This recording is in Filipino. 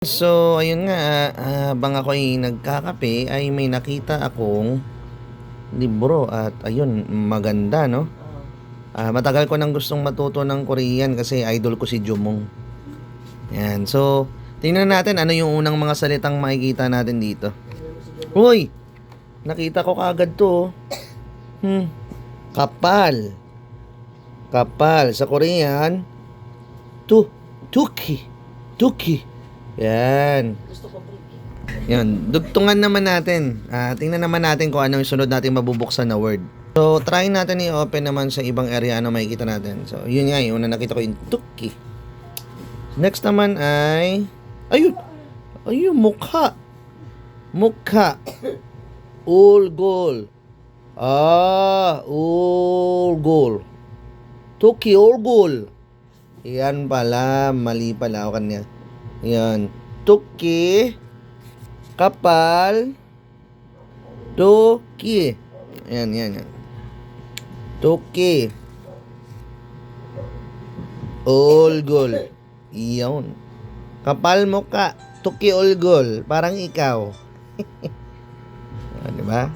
So, ayun nga, habang ako'y nagkakape ay may nakita akong libro at ayun, maganda 'no. Matagal ko nang gustong matuto ng Korean kasi idol ko si Jumong. 'Yan, so tingnan natin ano yung unang mga salitang makikita natin dito. Uy! Nakita ko kaagad 'to, oh. Kapal. Kapal sa Korean, tuki. Tuki. 'Yan. Yan, dugtungan naman natin. Tingnan naman natin kung ano yung sunod natin mabubuksan na word. So, try natin i-open naman sa ibang area ano makikita natin. So, yun nga, yung una nakita ko yung tuki. Next naman ay, ayun, mukha. Mukha. Ulgol. Ulgol. Tuki, ulgol. Yan pala, mali pala ako kanya. Yan. Tuki. Kapal. Tuki. Yan. Tuki. Olgol. Iyon. Kapal mo ka. Tuki olgol. Parang ikaw. Diba?